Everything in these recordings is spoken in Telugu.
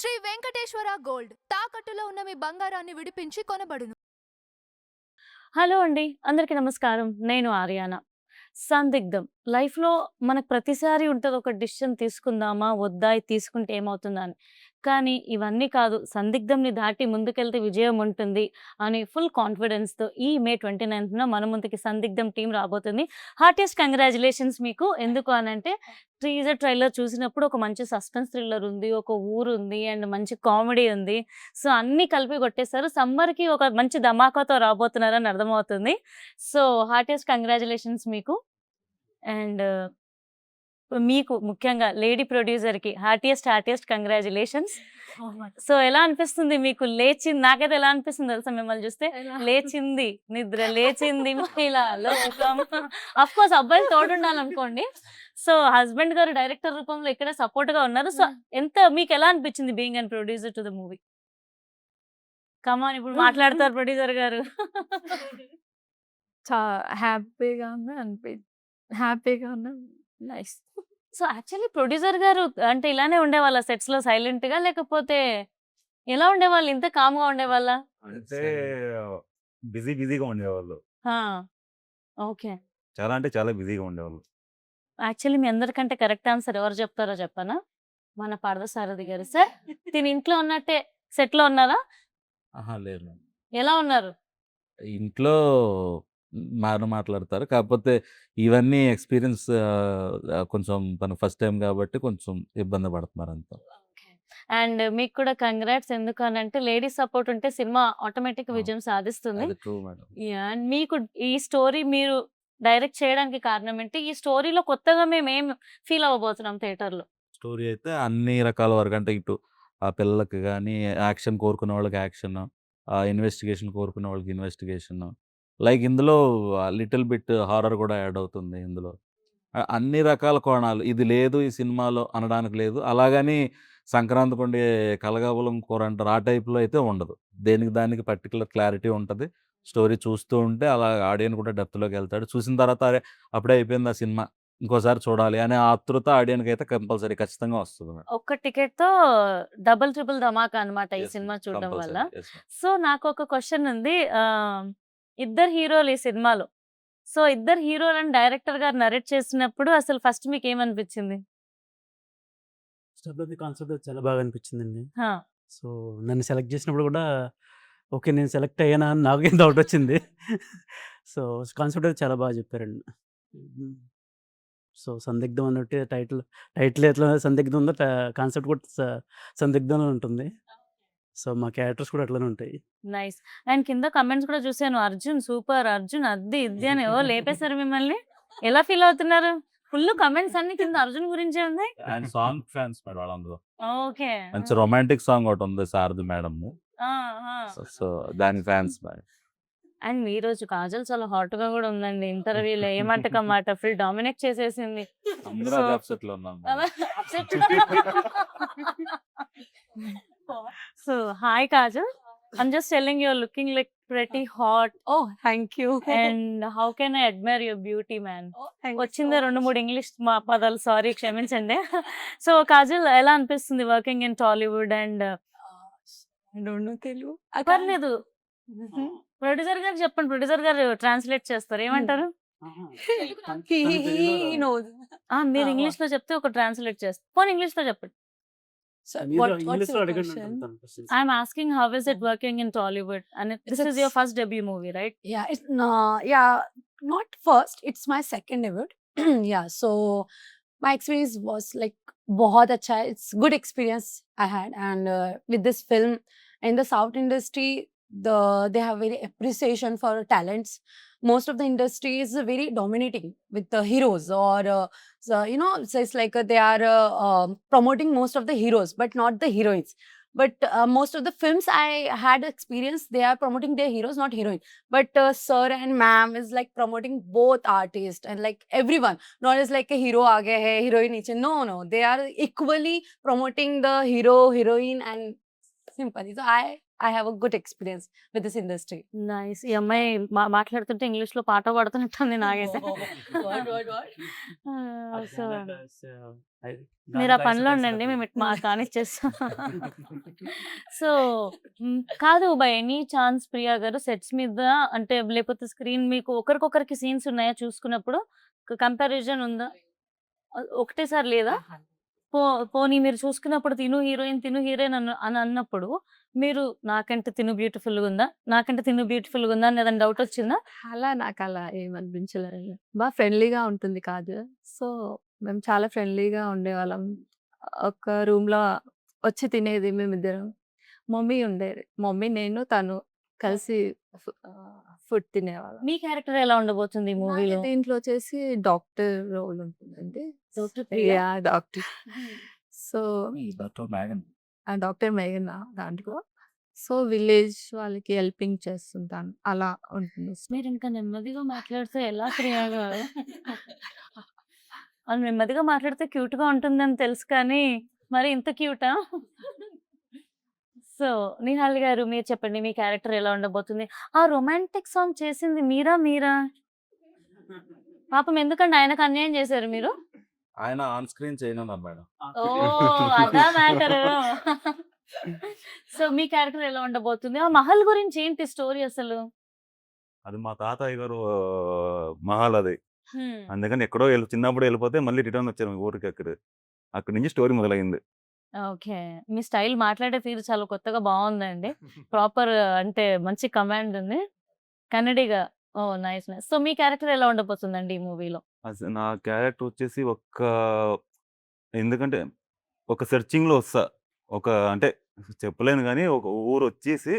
శ్రీ వెంకటేశ్వర గోల్డ్ తాకట్టులో ఉన్న మీ బంగారాన్ని విడిపించి కొనబడును. హలో అండి. అందరికీ నమస్కారం. నేను ఆర్యానా. సందిగ్ధం. లైఫ్‌లో మనకు ప్రతిసారి ఉంటది ఒక డెసిషన్ తీసుకుందామా? వద్దా? ఇది తీసుకుంటే ఏమవుతుందా అని. కానీ ఇవన్నీ కాదు. సందిగ్ధంని దాటి ముందుకెళ్తే విజయం ఉంటుంది అని ఫుల్ కాన్ఫిడెన్స్‌తో ఈ మే 29న మన ముందుకి సందిగ్ధం టీమ్ రాబోతుంది. హార్టియెస్ట్ కంగ్రాచ్యులేషన్స్ మీకు. ఎందుకు అనంటే టీజర్, ట్రైలర్ చూసినప్పుడు ఒక మంచి సస్పెన్స్ థ్రిల్లర్ ఉంది. ఒక ఊరుంది అండ్ మంచి కామెడీ ఉంది. సో, అన్నీ కలిపి కొట్టేసారు. సమ్మర్‌కి ఒక మంచి ధమాకాతో రాబోతున్నారని అర్థమవుతుంది. సో, హార్టియెస్ట్ కంగ్రాచ్యులేషన్స్ మీకు. అండ్ మీకు ముఖ్యంగా లేడీ ప్రొడ్యూసర్‌కి హార్టియెస్ట్ కంగ్రాచ్యులేషన్స్. సో, ఎలా అనిపిస్తుంది మీకు? నాకైతే ఎలా అనిపిస్తుంది తెలుసా మిమ్మల్ని చూస్తే? లేచింది నిద్ర, లేచింది మహిళ లోకం. ఆఫ్‌కోర్స్ అబ్బాయిలు తోడుండాలనుకోండి. సో, హస్బెండ్ గారు డైరెక్టర్ రూపంలో ఇక్కడే సపోర్ట్‌గా ఉన్నారు. సో, మీకెలా అనిపించింది being an producer to the movie? Come on ఇప్పుడు మాట్లాడతారు ప్రొడ్యూసర్ గారు. చా హ్యాపీగా ఉంది హ్యాపీగా ఉన్నా. నైస్. సో, యాక్చువల్లీ ప్రొడ్యూసర్ గారు అంటే ఇలానే ఉండేవాళ్ళా సెట్స్‌లో సైలెంట్‌గా? లేకపోతే ఎలా ఉండేవాళ్ళు? ఇంత కామ్‌గా ఉండేవాళ్ళా? అంటే బిజీగా ఉండేవాళ్ళు. ఆ! ఓకే. చాలా అంటే చాలా బిజీగా ఉండేవాళ్ళు. యాక్చువల్లీ మీ అందరికంటే కరెక్ట్ ఆన్సర్ ఎవరు చెప్తారో చెప్పనా? మన పార్థసారథి గారు. సార్ తిను ఇంట్లో ఉన్నట్టే సెట్‌లో ఉన్నారా? అహా! లేదు. ఎలా ఉన్నారు? ఇంట్లో బానే మాట్లాడతారు. కాకపోతే ఇవన్నీ ఎక్స్‌పీరియన్స్ కొంచెం తను ఫస్ట్ టైమ్ గాబట్టి కొంచెం ఇబ్బంది పడుతున్నారంతే. ఓకే. అండ్ మీకు కూడా కంగ్రాట్స్. ఎందుకనంటే లేడీస్ సపోర్ట్ ఉంటే సినిమా ఆటోమేటిక్‌గా అవును. విజయం సాధిస్తుంది. అది ట్రూ మేడం. యాహ్! అండ్ మీకు ఈ స్టోరీ మీరు డైరెక్ట్ చేయడానికి కారణం ఏంటి? ఈ స్టోరీలో కొత్తగా మేమేం ఫీల్ అవ్వబోతున్నాం థియేటర్‌లో? స్టోరీ అయితే అన్ని రకాల వరకు అంటే ఇటు ఆ పిల్లలకి గాని, యాక్షన్ కోరుకునే వాళ్ళకి యాక్షన్, ఇన్వెస్టిగేషన్ కోరుకునే వాళ్ళకి ఇన్వెస్టిగేషన్. లైక్ ఇందులో లిటిల్ బిట్ హారర్ గూడా యాడ్ అవుతుంది ఇందులో. అన్ని రకాల కోణాలు. ఇది లేదు ఈ సినిమాలో అనడానికి లేదు. అలాగని సంక్రాంతికుండే కలగవలం కూర అంటారు. ఆ టైప్‌లో అయితే ఉండదు. దేనికి దానికి పర్టిక్యులర్ క్లారిటీ ఉంటది. స్టోరీ చూస్తూ ఉంటే అలా ఆడియన్ కూడా డెప్త్‌లోకెళ్తాడు. చూసిన తర్వాత అరే! అప్పుడే అయిపోయింది ఆ సినిమా. ఇంకోసారి చూడాలి అనే ఆతృత ఆడియన్‌కైతే కంపల్సరీ ఖచ్చితంగా వస్తది మేడం. ఒక్క టికెట్‌తో డబుల్, ట్రిపుల్ ధమాకా అన్నమాట ఈ యెస్ సినిమా మేడం. చూడడం వల్ల. కంపల్సరీ. Yes madam. సో, నాకొక క్వెషన్ ఉంది. ఇద్దరు హీరోలు ఈ సినిమాలో. సో, ఇద్దరు హీరోలని డైరెక్టర్ గారు నరేట్ చేసినప్పుడు అసలు ఫస్ట్ మీకేమనిపించింది? ఫస్ట్ కాన్సెప్ట్ చాలా బాగా అనిపించిందండి. ఆ! సో, నన్ను సెలెక్ట్ చేసినప్పుడు కూడా ఓకే. నేను సెలెక్ట్ అయ్యానా అని నాకే డౌట్ వచ్చింది. సో, కాన్సెప్ట్ అయితే చాలా బాగా చెప్పారండి. హ్మ్. సో, సందిగ్ధం అన్నట్టే టైటిల్ ఎట్లా సందిగ్ధం ఉందో కాన్సెప్ట్ కూడా సందిగ్ధంలో ఉంటుంది. సో, మా క్యారెక్టర్స్ కూడా అట్లనే ఉంటాయి. నైస్. అండ్ కింద కామెంట్స్ కూడా చూసాను. అర్జున్ సూపర్, అర్జున్ అది ఇది అని ఓ లేపేసారు మిమ్మల్ని. ఎలా ఫీల్ అవుతున్నారు? ఫుల్ కామెంట్స్ అన్ని కింద అర్జున్ గురించే ఉన్నాయి. అండ్ సాంగ్ ఫ్యాన్స్ మేడం వాళ్ళందరూ. ఓకే. మంచి రొమాంటిక్ సాంగ్ ఒకటుంది 'సారథి' మేడంది. ఆ! ఆ! సో, దానికి ఫ్యాన్స్ మేడం. అండ్ ఈరోజు కాజల్ చాలా హాట్‌గా కూడా ఉందండి. ఇంటర్వ్యూలో ఏ మాటకి ఆ మాట ఫుల్ డామినేట్ చేసేసింది. అందరూ సో అదే అప్సెట్‌లో ఉన్నాం మేడం. అలా upset. So, hi Kajal. I'm just telling you're looking like pretty hot oh! Thank you. and how can I admire your beauty man. Thank you వచ్చిందే సో 2, మచ్. 3 ఇంగ్లీష్ పదాలు సారీ క్షమించండి. సో, కాజల్ ఎలా అనిపిస్తుంది working in Tollywood and I don't know Telugu. పర్లేదు. ప్రొడ్యూసర్ గారికి చెప్పండి. ప్రొడ్యూసర్ గారు ట్రాన్స్‌లేట్ చేస్తారు. ఏమంటారు? హి నోస్. మీరు ఇంగ్లీష్‌లో చెప్తే ఒక ట్రాన్స్‌లేట్ చేస్తా. పోనీ ఇంగ్లీష్‌లో చెప్పండి. సో మీరు వాట్స్ ఇంగ్లీష్‌లో యువర్ అడగండి క్వెషన్? అంటాను questions. I'm asking how is it working in Tollywood? And this is your first debut movie, right? Yeah, it's yeah, not first, it's my second debut. Yeah, so my experience was like बहुत अच्छा है. It's good experience I had, and with this film in the South industry, they have very appreciation for talents. Most of the industry is very dominating with the heroes, or so so it's like they are promoting most of the heroes, but not the heroines. But most of the films I had experience, they are promoting their heroes, not heroine. But sir and ma'am is like promoting both artists and like everyone. Not as like a hero aage hai, heroine niche. No, they are equally promoting the hero, heroine, and Simple. So I have a good experience with this industry. Nice. ఈ అమ్మాయి మాట్లాడుతుంటే ఇంగ్లీష్‌లో పాట పాడుతున్నట్టుంది నాకైతే. సో మీరు ఆ పనిలో ఉండండి. మేము ఇటు కానిచ్చేస్తాం. సో కాదు, బై ఎనీ ఛాన్స్ ప్రియా గారు సెట్స్ మీద అంటే లేకపోతే స్క్రీన్ మీకు ఒకరికొకరికి సీన్స్ ఉన్నాయా చూసుకున్నప్పుడు? కంపారిజన్ ఉందా? ఒకటేసారి లేదా? పోనీ మీరు చూసుకున్నప్పుడు తిను హీరోయిన్, తిను హీరోయిన్ అని అన్నప్పుడు మీరు నాకంటే తిను బ్యూటిఫుల్‌గా ఉందా? నాకంటే తిను బ్యూటిఫుల్‌గా ఉందా అని ఏదైనా డౌట్ వచ్చిందా? నాకలా ఏమనిపించలేదు. ఫ్రెండ్లీగా ఉంటుంది కాజల్. సో, మేము చాలా ఫ్రెండ్లీగా ఉండేవాళ్ళం. ఒక రూమ్‌లో వచ్చి తినేది మేమిద్దరం. మమ్మీ ఉండేది. మమ్మీ, నేను, తను కలిసి ఫుడ్ తినేవాళ్ళం. మీ క్యారెక్టర్ ఎలా ఉండబోతుంది ఈ మూవీలో? దీంట్లో వచ్చేసి డాక్టర్ రోల్ ఉంటుందండి. Doctor Priya? Yeah! Doctor. So, doctor మేఘన్. Doctor మేఘన దాంట్లో. సో, విలేజ్ వాళ్ళకి హెల్పింగ్ చేస్తుంటాను. అలా ఉంటుంది. మీరు ఇంకా నెమ్మదిగా మాట్లాడితే ఎలా ప్రియా గారు? అది నెమ్మదిగా మాట్లాడితే క్యూట్‌గా ఉంటుందని తెలుసు కానీ మరి ఇంత క్యూటా? సో నిహాల్ గారు మీరు చెప్పండి, మీ క్యారెక్టర్ ఎలా ఉండబోతుంది? ఆ రొమాంటిక్ సాంగ్ చేసింది మీరా? పాపం ఎందుకండి ఆయనకు అన్యాయం చేశారు మీరు? ఆయన ఆన్ స్క్రీన్ చేయనున్నారు మేడం. ఓహ్! అదా మ్యాటరు. సో మీ క్యారెక్టర్ ఎలా ఉండబోతుంది? ఆ మహల్ గురించి ఏంటి స్టోరీ అసలు? అది మా తాతయ్య గారు మహల్ అది. హ్మ్. అందుకని ఎక్కడో చిన్నప్పుడు వెళ్ళిపోతే మళ్ళీ రిటర్న్ వచ్చారు ఊరికి అక్కడి నుంచి స్టోరీ మొదలైంది. ఓకే. మీ స్టైల్ మాట్లాడే తీరు చాలా కొత్తగా బావుందండి. ప్రాపర్ అంటే మంచి కమాండ్ ఉంది. కన్నడిగా. ఓహ్! నైస్. సో మీ క్యారెక్టర్ ఎలా ఉండబోతుందండి ఈ మూవీలో? నా క్యారెక్టర్ వచ్చేసి ఎందుకంటే ఒక సెర్చింగ్‌లో వస్తా. అంటే చెప్పలేను గానీ ఒక ఊరొచ్చేసి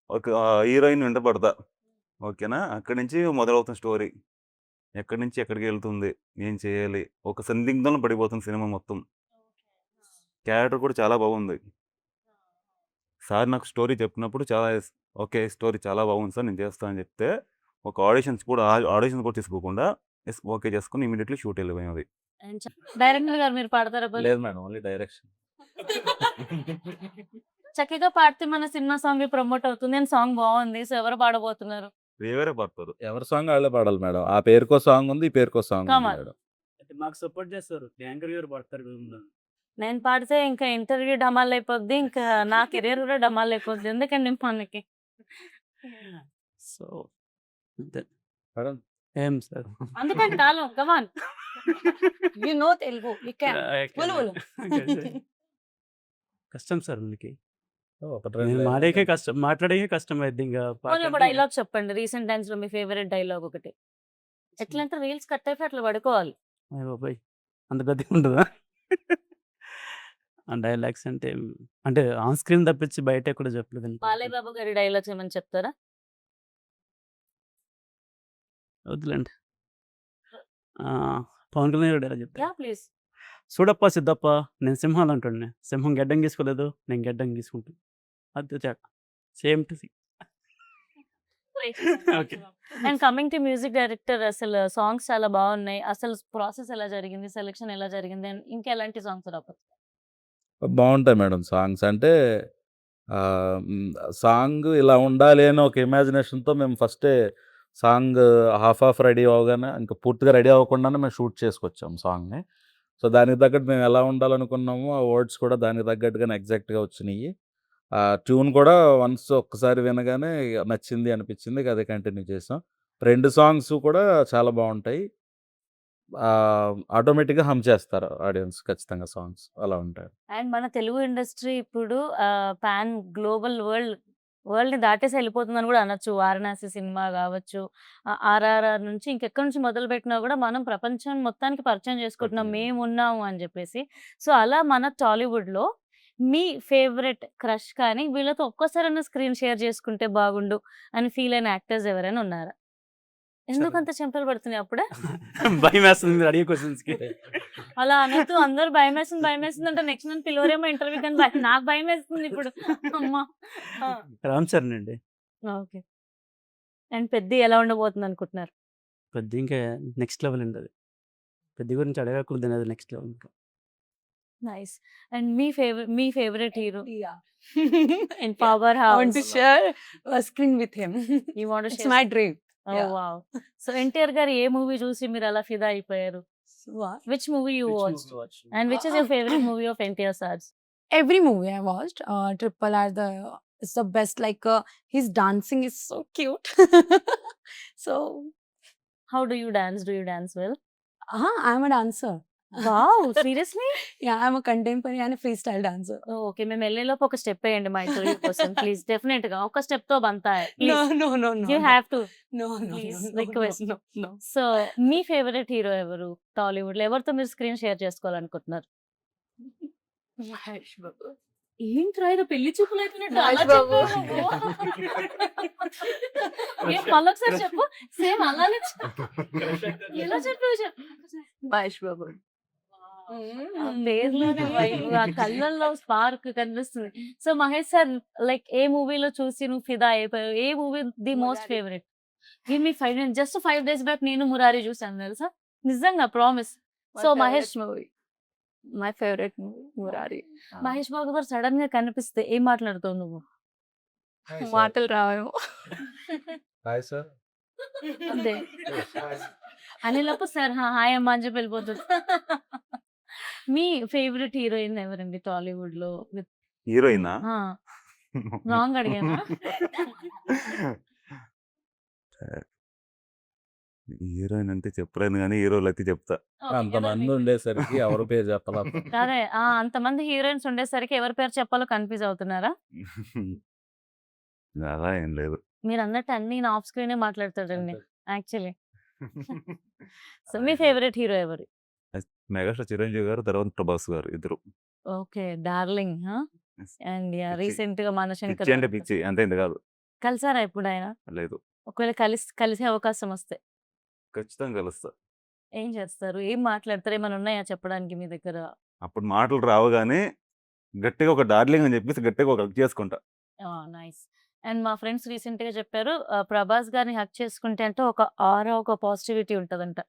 ఒక హీరోయిన్ వెంట పడతా. ఓకేనా? అక్కడి నుంచి మొదలవుతుంది స్టోరీ. ఎక్కడి నుంచి ఎక్కడికెళ్తుంది? ఏం చేయాలి? ఒక సందిగ్ధంలో పడిపోతుంది సినిమా మొత్తం. క్యారెక్టర్ కూడా చాలా బాగుంది. సార్ నాకు స్టోరీ చెప్పినప్పుడు ఓకే. స్టోరీ చాలా బాగుంది సార్, నేను చేస్తా అని చెప్తే, ఒక ఆడిషన్స్ కూడా తీసుకోకుండా ఓకే చేసుకొని ఇమ్మీడియేట్‌లీ షూట్ వెళ్ళిపోయాం అది. డైరెక్టర్ గారు మీరు పాడతారా పోనీ? లేదు మేడం, ఓన్లీ డైరెక్షన్. చక్కగా పాడితే మన సినిమా సాంగ్ ప్రమోట్ అవుతుంది. అండ్ సాంగ్ బావుంది. సో ఎవరు పాడబోతున్నారు? వేరే పడతారు. ఎవరి సాంగ్ ఆళ్ళే పాడాలి మేడం. ఆ పేరుకో సాంగ్ ఉంది, ఈ పేరుకో సాంగ్ ఉంది కమాన్. మేడం. మాకు సపోర్ట్ చేస్తారు. యాంకర్ గారు పడతారు కదా. నేను పాడితే ఇంకా ఇంటర్వ్యూ డమాల్ అయిపోద్ది. ఇంకా నా కెరియర్ కూడా డమాల్ అయిపోద్ది. ఎందుకండి మనకి? సో, అంతే. మేడం ఏం సార్? అందుకని కాలం కమాన్. You know Telugu. You can. Volu, volu. కష్టం సార్ మనకి. ఒకటి నేను రెండు మాట్లాడేకే కష్టం అయింది. ఇంకా పోనీ ఒక డైలాగ్ చెప్పండి. రీసెంట్ టైమ్స్ లో మీ ఫేవరెట్ డైలాగ్ ఒకటి. ఎట్లా అంటే రీల్స్ కట్ అయిపోయి అట్లా పడుకోవాలి. అయ్య బాబోయ్! అంత గట్టిగా ఉంటదా? ఆ డైలాగ్స్ అంటే ఆన్ స్క్రీన్ తప్పించి బయట ఎక్కడ చెప్పలేదండి. బాలయ్య బాబు గారి డైలాగ్స్ ఏమని చెప్తారా? వద్దులేండి. పవన్ కళ్యాణ్ గారి డైలాగ్ చెప్తా. Yeah please. చూడప్ప సిద్ధప్ప, నేను సింహాలు అంటుండే. సింహం గెడ్డం గీసుకోలేదు, నేను గెడ్డం గీసుకుంటాను. అది తేడా. Same to same. Okay. And coming to music director, అసలు సాంగ్స్ చాలా బాగున్నాయి. అసలు ప్రాసెస్ ఎలా జరిగింది? సెలక్షన్ ఎలా జరిగింది? అండ్ ఇంకా ఎలాంటి సాంగ్స్ రాబోతున్నాయి? బావుంటాయి మేడం సాంగ్స్. అంటే సాంగ్ ఇలా ఉండాలి అని ఒక ఇమాజినేషన్‌తో మేము ఫస్టే సాంగ్ హాఫ్ రెడీ అవ్వగానే, ఇంకా పూర్తిగా రెడీ అవ్వకుండానే మేము షూట్ చేసుకొచ్చాం సాంగ్‌ని. సో, దానికి తగ్గట్టు మేము ఎలా ఉండాలనుకున్నామో ఆ వర్డ్స్ కూడా దానికి తగ్గట్టుగానే ఎగ్జాక్ట్‌గా వచ్చినియి. ట్యూన్ కూడా ఒక్కసారి వినగానే నచ్చింది అనిపించింది. ఇక అదే కంటిన్యూ చేసాం. 2 సాంగ్స్ కూడా చాలా బావుంటాయి. ఆటోమేటిక్‌గా హమ్ చేస్తారు ఆడియన్స్ ఖచ్చితంగా సాంగ్స్ అలా ఉంటాయి. అండ్ మన తెలుగు ఇండస్ట్రీ ఇప్పుడు పాన్ గ్లోబల్ వరల్డ్‌ని దాటేసి వెళ్ళిపోతుందని కూడా అనొచ్చు. 'వారణాసి' సినిమా కావచ్చు, 'ఆర్ఆర్ఆర్' నుంచి ఇంకెక్కడి నుంచి మొదలుపెట్టినా కూడా మనం ప్రపంచం మొత్తానికి పరిచయం చేసుకుంటున్నాం. పరిచయం. మేమున్నాము అని చెప్పేసి. సో, అలా మన టాలీవుడ్‌లో మీ ఫేవరెట్ క్రష్ కానీ, వీళ్ళతో ఒక్కసారైనా స్క్రీన్ షేర్ చేసుకుంటే బాగుండు అని ఫీల్ అయిన యాక్టర్స్ ఎవరైనా ఉన్నారా? ఎందుకంత చెంపలు పడుతున్నాయి అప్పుడే? భయమేస్తుంది మీరు అడిగే క్వెషన్స్‌కి. అలా అనొద్దు. అందరూ భయమేస్తుంది అంటే నెక్స్ట్ నన్ను పిలవరేమో ఇంటర్వ్యూకి అని నాకు భయమేస్తుంది ఇప్పుడు. అమ్మా! రామ్ చరణ్ అండి. ఓకే. అండ్ 'పెద్ది' ఎలా ఉండబోతుంది అనుకుంటున్నారు? పెద్ద ఇంకా నెక్స్ట్ లెవెల్ అండి అది. పెద్ద గురించి అడగకూడదు, అది నెక్స్ట్ లెవెల్ ఇంకా. నైస్. అండ్ మీ favourite hero Yeah. In Yeah. Power I want to house. share a screen with him. You want to It's share? my dream. Oh Yeah. Wow! So NTR గారు ఏ మూవీ చూసి మీరు అలా ఫిదా అయిపోయారు? What? Which movie you Which watched? movie watched? And which is your favourite movie of NTR sirs? Every movie I watched, Triple R, it's the best. Like his dancing is so cute. So, how do you dance? Do you dance well? I'm a dancer. Wow! Seriously? Yeah, I'm a contemporary and a freestyle dancer. Okay. మేము వెళ్ళేలోపు ఒక స్టెప్ వేయండి మా ఇంటర్వ్యూ కోసం ప్లీజ్. డెఫినెట్‌గా ఒక స్టెప్‌తో బంతా హై. No, please. no, no, no, you no, have to. no, no, please no, no, request. no, no. So మీ ఫేవరెట్ హీరో ఎవరు టాలీవుడ్‌లో? ఎవరితో మీరు స్క్రీన్ షేర్ చేసుకోవాలనుకుంటున్నారు? Mahesh Babu. ఏంట్రా ఇది పెళ్లి చూపులు అయిపోయినట్టు అలా మహేష్ బాబు. చెప్పావు? ఏం మళ్ళొకసారి చెప్పు. సేమ్ అలానే ఎలా చెప్పావు చెప్పు. మహేష్ బాబు. ఆ పేరులోనే వైబ్, ఆ కళ్ళల్లో స్పార్క్ కనిపిస్తుంది. సో మహేష్ సార్ లైక్ ఏ మూవీలో చూసి నువ్వు ఫిదా అయిపోయావు? ఏ movie the most Murari. Favourite? Give me 5 minutes. Just 5 days back నేను మురారి చూసాను తెలుసా? నిజంగా promise. So Mahesh movie, my favourite movie Murari. Mahesh Babu గారు సడన్ గా కనిపిస్తే ఏం మాట్లాడుతావు నువ్వు? మాటలు రావేమో. Hi sir. అంతే. అనేలోపు సార్ హాయ్ అమ్మా అని చెప్పి వెళ్ళిపోతుంది. మీ ఫేవరెట్ హీరోయిన్ ఎవరండి టాలీవుడ్ లో? హీరోయినా? రాంగ్ అడిగానా? హీరోయిన్ అంటే చెప్పలేను కానీ హీరోలు అయితే చెప్తా. అంతమంది ఉండేసరికి ఎవరి పేరు చెప్పాలా? అదే అంతమంది హీరోయిన్స్ ఉండేసరికి ఎవరి పేరు చెప్పాలో కన్ఫ్యూజ్ అవుతున్నారా? అలా ఏం లేదు. మీరు అన్నట్టు అన్ని నా ఆఫ్ స్క్రీనే మాట్లాడతాడండి యాక్చువల్లీ. సో మీ ఫేవరెట్ హీరో ఎవరు? మెగాస్టార్ చిరంజీవి గారు, తర్వాత ప్రభాస్ గారు ఇద్దరు. Okay, darling. అండ్ పిచ్చి. రీసెంట్ గా మనశంకర్ పిచ్చి అంటే పిచ్చి అంతే, ఇంత కాదు. కలిసారా ఎప్పుడైనా? లేదు, ఒకవేళ కలిసే అవకాశం వస్తే ఖచ్చితంగా కలుస్తా. ఏం చేస్తారు? ఏం మాట్లాడతారు? ఏమైనా ఉన్నాయా చెప్పడానికి మీ దగ్గర? అప్పుడు మాటలు రావు కానీ గట్టిగా ఒక డార్లింగ్ అని చెప్పేసి గట్టిగా ఒక హగ్ చేసుకుంటా. నైస్. అండ్ మా ఫ్రెండ్స్ రీసెంట్ గా చెప్పారు ప్రభాస్ గారిని హగ్ చేసుకుంటే అంటే ఒక ఆరా, ఒక పాజిటివిటీ ఉంటదంట.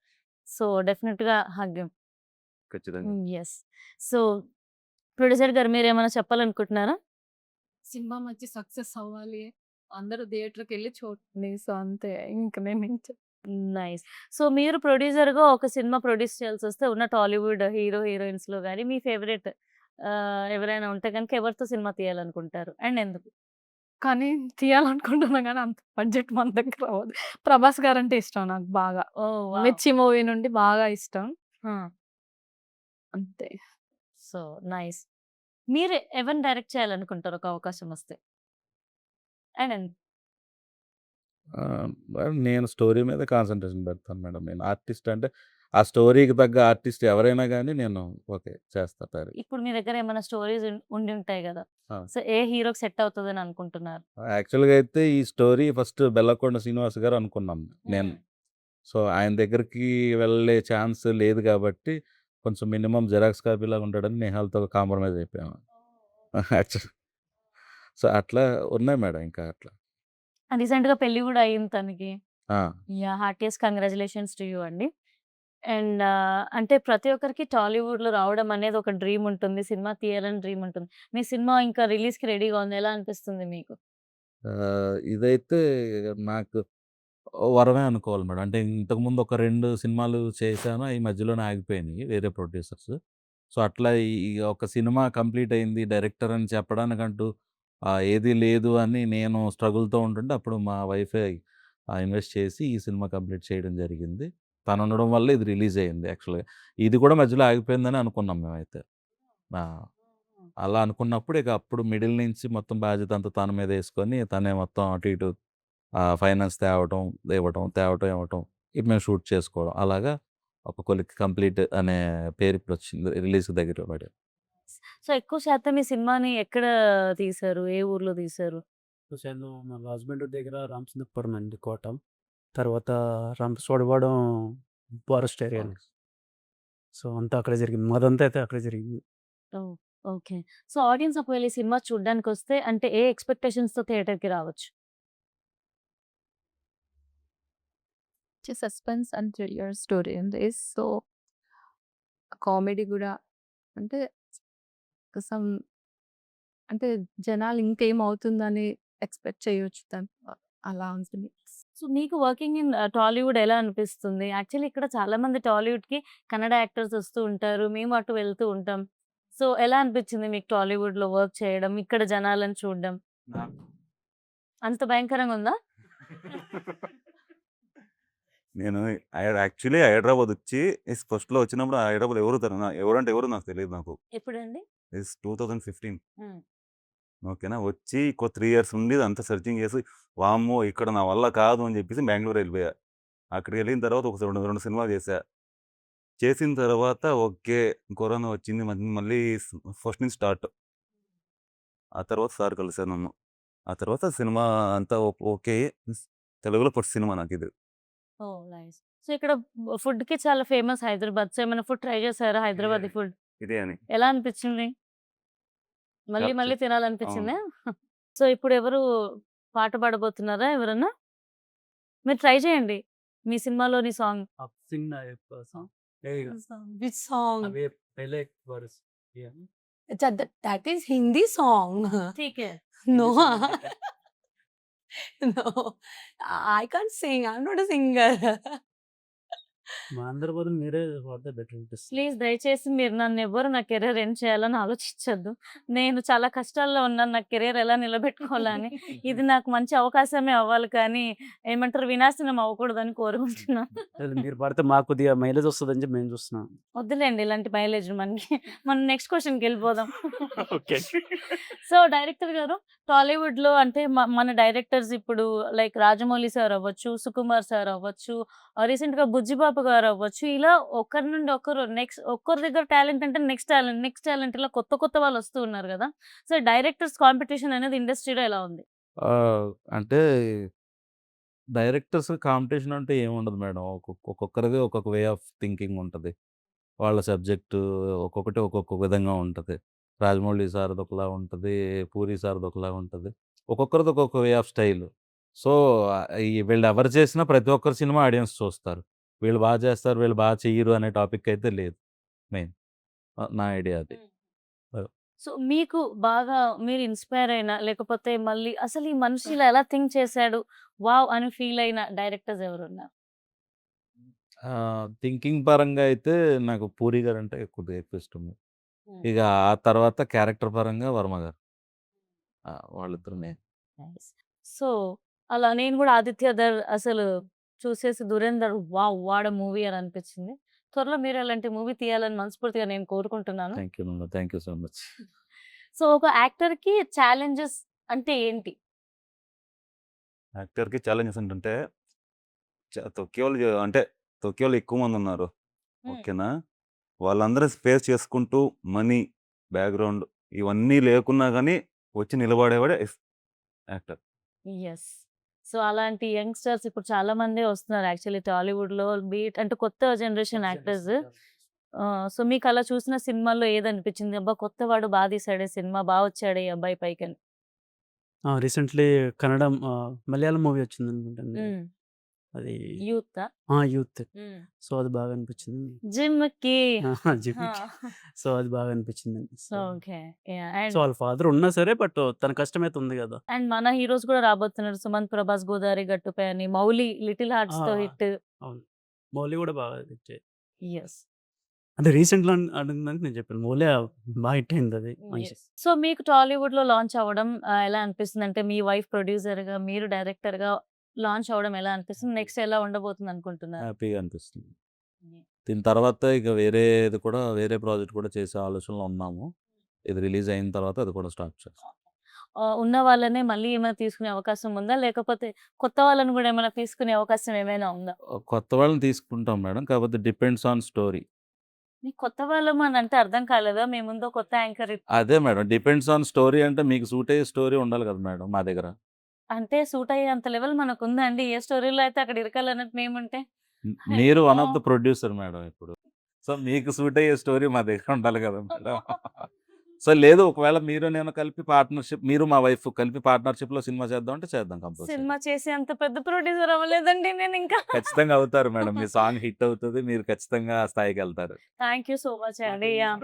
సో డెఫినెట్ గా హగ్. ఖచ్చితంగా. ఎస్. సో ప్రొడ్యూసర్ గారు మీరు ఏమైనా చెప్పాలనుకుంటున్నారా? సినిమా మంచి సక్సెస్ అవ్వాలి, అందరూ థియేటర్కి వెళ్ళి చూడండి. సో అంతే, ఇంకా మేము నైస్. సో మీరు ప్రొడ్యూసర్ గా ఒక సినిమా ప్రొడ్యూస్ చేయాల్సి వస్తే ఉన్న టాలీవుడ్ హీరో హీరోయిన్స్ లో కానీ మీ ఫేవరెట్ ఎవరైనా ఉంటే కనుక ఎవరితో సినిమా తీయాలనుకుంటారు అండ్ ఎందుకు? కానీ తీయాలనుకుంటున్నా కానీ అంత బడ్జెట్ మన దగ్గర అవ్వదు. ప్రభాస్ గారు అంటే ఇష్టం నాకు బాగా. ఓ మిర్చి మూవీ నుండి బాగా ఇష్టం అంతే. So nice. మీరు ఎవరిని డైరెక్ట్ చేయాలనుకుంటారు ఒక అవకాశం వస్తే? అండ్ నేను స్టోరీ మీద కాన్సన్ట్రేషన్ పెడతాను మేడం. నేను ఆర్టిస్ట్ అంటే ఆ స్టోరీకి తగ్గ ఆర్టిస్ట్ ఎవరైనా కానీ నేను ఓకే చేస్తా. ఇప్పుడు మీ దగ్గర ఏమైనా స్టోరీస్ ఉండి ఉంటాయి కదా, సో ఏ హీరోకి సెట్ అవుతుందని అనుకుంటున్నారు? యాక్చువల్గా అయితే ఈ స్టోరీ ఫస్ట్ బెల్లకొండ శ్రీనివాస్ గారు అనుకున్నాం నేను. సో ఆయన దగ్గరికి వెళ్ళే ఛాన్స్ లేదు కాబట్టి కొంచెం మినిమం జెరాక్స్ కాపీలాగా ఉంటాడని నేహాల్తో కాంప్రమైజ్ అయిపోయాము యాక్చువల్. సో అట్లా ఉన్నాయి మేడం. ఇంకా అట్లా రీసెంట్ గా పెళ్లి కూడా అయింది తనకి. ఆ, yeah, heartiest congratulations to you అండి. అండ్ అంటే ప్రతి ఒక్కరికి టాలీవుడ్ లో రావడం అనేది ఒక డ్రీమ్ ఉంటుంది, సినిమా తీయాలని డ్రీమ్ ఉంటుంది. మీ సినిమా ఇంకా రిలీజ్ కి రెడీగా ఉంది, ఎలా అనిపిస్తుంది మీకు? ఆ, ఇదైతే నాకు వరమే అనుకోవాలి మేడం. అంటే ఇంతకుముందు ఒక 2 సినిమాలు చేశాను, ఈ మధ్యలోనే ఆగిపోయినాయి వేరే ప్రొడ్యూసర్స్. సో అట్లా ఈ ఒక సినిమా కంప్లీట్ అయింది డైరెక్టర్ అని చెప్పడానికంటూ ఏది లేదు అని నేను స్ట్రగుల్తో ఉంటుంటే అప్పుడు మా వైఫే ఇన్వెస్ట్ చేసి ఈ సినిమా కంప్లీట్ చేయడం జరిగింది. తను ఉండడం వల్ల ఇది రిలీజ్ అయింది. యాక్చువల్గా ఇది కూడా మధ్యలో ఆగిపోయిందని అనుకున్నాం మేమైతే. ఆ, అలా అనుకున్నప్పుడు ఇక అప్పుడు మిడిల్ నుంచి మొత్తం బాధ్యత అంతా తన మీద వేసుకొని తనే మొత్తం అటు ఇటు ఫైనాన్స్ తేవటం ఇవ్వటం ఇవి మేము షూట్ చేసుకోవడం, అలాగా ఒక కొలిక్ కంప్లీట్ అనే పేరు ఇప్పుడు వచ్చింది, రిలీజ్ దగ్గర పడి. సో ఎక్కువ శాతం ఈ సినిమాని ఎక్కడ తీశారు? ఏ ఊర్లో తీశారు? నేను మా హస్బెండ్ దగ్గర రామచంద్రపురం అండి, కోటం. తర్వాత సోడవాడం ఫారెస్ట్ ఏరియా. సో అంతా అక్కడే జరిగింది, మాదంతా అయితే అక్కడే జరిగింది. ఓకే. సో ఆడియన్స్ ఒకవేళ ఈ సినిమా చూడడానికి వస్తే అంటే ఏ ఎక్స్పెక్టేషన్స్ తో థియేటర్ కి రావచ్చు? సస్పెన్స్ అండ్ థ్రిల్లర్ స్టోరీ ఉంది. సో కామెడీ కూడా అంటే సమ్ అంటే జనాలు ఇంకేమవుతుందని ఎక్స్‌పెక్ట్ చేయొచ్చు అలా ఉంటుంది. సో నీకు వర్కింగ్ ఇన్ టాలీవుడ్ ఎలా అనిపిస్తుంది? యాక్చువల్లీ ఇక్కడ చాలా మంది టాలీవుడ్‌కి కన్నడ యాక్టర్స్ వస్తూ ఉంటారు. మేము అటు వెళ్తూ ఉంటాం. సో ఎలా అనిపించింది మీకు టాలీవుడ్‌లో వర్క్ చేయడం? ఇక్కడ జనాలను చూడడం? అంత భయంకరంగా ఉందా? నేను యాక్చువల్లీ హైదరాబాద్ వచ్చి ఫస్ట్‌లో వచ్చినప్పుడు హైదరాబాద్ ఎవరంటే ఎవరో నాకు తెలీదు నాకు. ఎప్పుడండి? 2015 హ్మ్. ఓకేనా. వచ్చి 3 ఇయర్స్ ఉండి అంతా సెర్చింగ్ చేసి, వామ్మో! ఇక్కడ నా వల్ల కాదు అని చెప్పేసి బెంగుళూరు వెళ్ళిపోయా. అక్కడికెళ్ళిన తర్వాత ఒక 2 సినిమాలు చేశా. చేసిన తర్వాత ఓకే. కరోనా వచ్చింది. మళ్ళీ ఫస్ట్ నుంచి స్టార్ట్. ఆ తర్వాత సార్ కలిసారు నన్ను. ఆ తర్వాత సినిమా అంతా ఓకే. తెలుగులో ఫస్ట్ సినిమా నాకిది. ఓహ్! నైస్. సో ఇక్కడ ఫుడ్‌కి చాలా ఫేమస్ హైదరాబాద్. సో ఏమైనా ఫుడ్ ట్రై చేసారా హైదరాబాదీ ఫుడ్? ఇదే అని. ఎలా అనిపించింది? మళ్ళీ మళ్ళీ అవును. తినాలనిపించిందా? సో ఇప్పుడు ఎవరు పాట పాడబోతున్నారా ఎవరన్నా? మీరు ట్రై చేయండి. మీ సినిమాలోని సాంగ్. आप सिंग ना एक सॉन्ग रहेगा Which song? अब ये पहले एक वर्स ये That is Hindi song. ठीक है. No. हिंदी सॉन्ग है No. I can't sing. I'm not a singer. మా అందరి బదులు మీరే పాడితే బెటర్ అనిపిస్తుంది. ప్లీజ్ దయచేసి మీరు నన్నెవ్వరు నా కెరియర్ ఎండ్ చేయాలని ఆలోచించొద్దు. నేను చాలా కష్టాల్లో ఉన్నాను. నా కెరియర్ ఎలా నిలబెట్టుకోవాలని. ఇది నాకు మంచి అవకాశమే అవ్వాలి కానీ ఏమంటారు వినాశనం అవ్వకూడదని కోరుకుంటున్నాను. లేదు మీరు పాడితే మాకు కొద్దిగా మైలేజ్ వస్తదని చెప్పి మేము చూస్తున్నాం. వద్దులేండి ఇలాంటి మైలేజ్ మనకి. మనం నెక్స్ట్ క్వెషన్‌కి వెళ్ళిపోదాం. ఓకే. సో డైరెక్టర్ గారు టాలీవుడ్‌లో అంటే మన డైరెక్టర్స్ ఇప్పుడు లైక్ రాజమౌళి సార్ అవ్వచ్చు, సుకుమార్ సార్ అవ్వచ్చు, రీసెంట్‌గా బుజ్జిబాబు గారు అవ్వచ్చు. ఇలా ఒకరి నుండి ఒకరు ఒక్కరి దగ్గర టాలెంట్ అంటే నెక్స్ట్ టాలెంట్ ఇలా కొత్త కొత్త వాళ్ళు వస్తూ ఉన్నారు గదా! సో డైరెక్టర్స్ కాంపిటీషన్ అనేది ఇండస్ట్రీలో ఎలా ఉంది? అంటే డైరెక్టర్స్ కాంపిటీషన్ అంటే ఏముండదు మేడం. ఒక్కొక్కరిది ఒక్కొక్క వే ఆఫ్ థింకింగ్ ఉంటది. వాళ్ళ సబ్జెక్టు ఒక్కొక్కటి ఒక్కొక్క విధంగా ఉంటది. రాజమౌళి సార్‌ది ఒకలా ఉంటది. పూరి సార్‌ది ఒకలా ఉంటది. ఒక్కొక్కరిది ఒక్కొక్క వే ఆఫ్ స్టైల్. సో, వీళ్ళెవరు చేసినా ప్రతి ఒక్కరి సినిమా ఆడియన్స్ చూస్తారు. వీళ్ళు బాగా చేస్తారు, వీళ్ళు బాగా చెయ్యరు అనే టాపిక్ అయితే లేదు మెయిన్. నా ఐడియా అది. సో మీకు బాగా మీరు ఇన్‌స్పైర్ అయిన లేకపోతే మళ్ళీ అసలు ఈ మనిషి ఇలా ఎలా థింక్ చేశాడు వావ్! అని ఫీల్ అయిన డైరెక్టర్స్ ఎవరున్నారు? థింకింగ్ పరంగా అయితే నాకు పూరి గారంటే కొద్దిగా ఎక్కువ ఇష్టం. హ్మ్. ఇక ఆ తర్వాత క్యారెక్టర్ పరంగా వర్మ గారు. వాళ్ళిద్దరు మెయిన్. నైస్. సో అలా నేను కూడా 'ఆదిత్యధర్' అసలు చూసేసి 'దురేందర్' వావ్! వాట్ ఎ మూవీ అని అనిపించింది. త్వరలో మీరు అలాంటి మూవీ తీయాలని మనస్ఫూర్తిగా నేను కోరుకుంటున్నాను. Thank you Nanda. Thank you so much. So ఒక యాక్టర్‌కి ఛాలెంజెస్ అంటే ఏంటి? యాక్టర్‌కి ఛాలెంజెస్ ఏంటంటే తొక్కేవాళ్ళు ఎక్కువ మందున్నారు. హ్మ్. ఓకేనా. వాళ్ళందరూ ఫేస్ చేసుకుంటూ మనీ, బ్యాక్‌గ్రౌండ్ ఇవన్నీ లేకున్నా గానీ వచ్చి నిలబడేవాడే యాక్టర్. యెస్. సో అలాంటి యంగ్‌స్టర్స్ ఇప్పుడు చాలా మందే వస్తున్నారు యాక్చువల్లీ టాలీవుడ్‌లో అంటే కొత్త జనరేషన్ యాక్టర్స్. సో మీకు అలా చూసిన సినిమాల్లో ఏదనిపించింది? అబ్బా! కొత్తవాడు బా తీసాడే సినిమా, బా వచ్చాడే ఈ అబ్బాయి పైకని. రీసెంట్‌లీ కన్నడం మలయాళం మూవీ వచ్చిందనుకుంటండి. హ్మ్. అది యూతా? యూత్. హ్మ్. సో అది బాగా అనిపించింది. జిమ్‌కి. జిమ్‌కి. సో అది బాగా అనిపించిందండి. So okay. యాహ్! సో వాళ్ళ ఫాదర్ ఉన్నా సరే బట్ తన కష్టమైతే ఉంది కదా! అండ్ మన హీరోస్ కూడా రాబోతున్నారు. సుమంత్ ప్రభాస్ 'గోదారి గట్టుపై' అని, మౌలి 'లిటిల్ హార్ట్స్‌తో' హిట్. అవును. మౌలి కూడా బాగా హిట్ యెస్. అంటే రీసెంట్‌లో అడిగినందుకు నేను చెప్పాను. మౌలి బాగా హిట్ అయింది అది. మంచి యెస్. సో మీకు టాలీవుడ్‌లో లాంచ్ అవ్వడం ఎలా అనిపిస్తుంది? అంటే మీ వైఫ్ ప్రొడ్యూసర్‌గా, మీరు డైరెక్టర్‌గా లాంచ్ అవ్వడం ఎలా అనిపిస్తుంది? నెక్స్ట్ ఎలా ఉండబోతుంది అనుకుంటున్నారు? హ్యాపీగా అనిపిస్తుంది. దీని తర్వాత ఇక వేరే ప్రాజెక్ట్ కూడా చేసే ఆలోచనలో ఉన్నాము. ఇది రిలీజ్ అయిన తర్వాత అది కూడా స్టార్ట్ చేస్తాం. ఉన్న వాళ్ళనే మళ్ళీ ఏమైనా తీసుకునే అవకాశం ఉందా? లేకపోతే కొత్త వాళ్ళని కూడా ఏమైనా తీసుకునే అవకాశం ఏమైనా ఉందా? కొత్త వాళ్ళని తీసుకుంటాం మేడం. కాకపోతే డిపెండ్స్ ఆన్ స్టోరీ. మీకు కొత్త వాళ్ళం అని అంటే అర్థం కాలేదా? మీ ముందు కొత్త యాంకర్ అదే మేడం. డిపెండ్స్ ఆన్ స్టోరీ అంటే మీకు సూట్ అయ్యే స్టోరీ ఉండాలి కదా మేడం మా దగ్గర. అంటే సూట్ అయ్యేంత లెవెల్ మనకుందా అండి? ఏ స్టోరీలో అయితే అక్కడ ఇరకాలన్నట్టు మేముంటే? మీరు వన్ ఆఫ్ అయ్యో! ద ప్రొడ్యూసర్ మేడం ఇప్పుడు. సో మీకు సూట్ అయ్యే స్టోరీ మా దగ్గర ఉండాలి కదా మేడం. సో లేదు ఒకవేళ మీరు మా వైఫ్ కలిపి పార్ట్నర్‌షిప్‌లో సినిమా చేద్దాం అంటే చేద్దాం కంపల్సరీ. సినిమా చేసే అంత పెద్ద ప్రొడ్యూసర్ అవ్వలేదండి నేనింకా. ఖచ్చితంగా అవుతారు మేడం. మీ సాంగ్ హిట్ అవుతది. మీరు ఖచ్చితంగా ఆ స్థాయికెళ్తారు. థాంక్ యూ సో మచ్ అండి. యాహ్!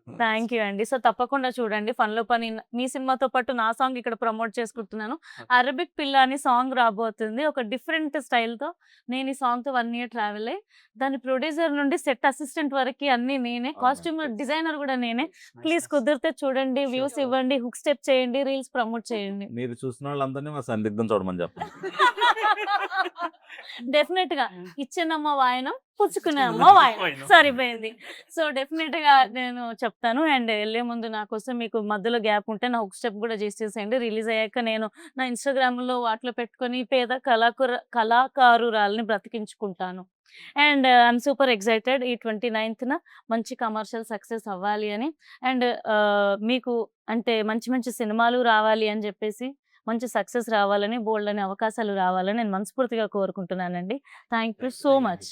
థ్యాంక్ యూ అండి. సో, తప్పకుండా చూడండి 'ఫన్‌లో పని' మీ సినిమాతో పాటు నా సాంగ్ ఇక్కడ ప్రమోట్ చేసుకుంటున్నాను. 'అరబిక్ పిల్ల' అని సాంగ్ రాబోతుంది. ఒక డిఫరెంట్ స్టైల్‌తో నేను ఈ సాంగ్‌తో 1 ఇయర్ ట్రావెల్ అయ్యి, దాని ప్రొడ్యూసర్ నుండి సెట్ అసిస్టెంట్ వరకి అన్నీ నేనే. కాస్ట్యూమ్ డిజైనర్ కూడా నేనే. ప్లీజ్ కుదిరితే చూడండి, వ్యూస్ ఇవ్వండి, హుక్ స్టెప్ చేయండి, రీల్స్ ప్రమోట్ చేయండి. మీరు చూసిన వాళ్ళందరినీ మా సందిగ్ధం చూడమని చెప్పండి. డెఫినెట్‌గా ఇచ్చిన వాయనం, పుచ్చుకునే వాయనం సరిపోయింది. సో, డెఫినెట్‌గా నేను చెప్తాను. అండ్ ఎళ్ళే ముందు నా కోసం మీకు మధ్యలో గ్యాప్ ఉంటే నా హుక్ స్టెప్ కూడా చేసేసేయండి. రిలీజ్ అయ్యాక నేను నా ఇన్‌స్టాగ్రామ్‌లో వాటిలో పెట్టుకొని పేద కళాకారురాలిని బ్రతికించుకుంటాను. అండ్ ఐయామ్ సూపర్ ఎక్సైటెడ్ ఈ 29థ్ మంచి కమర్షియల్ సక్సెస్ అవ్వాలి అని. అండ్ మీకు అంటే మంచి మంచి సినిమాలు రావాలి అని చెప్పేసి, మంచి సక్సెస్ రావాలని, బోలెడన్ని అవకాశాలు రావాలని నేను మనస్ఫూర్తిగా కోరుకుంటున్నానండి. Thank you so much.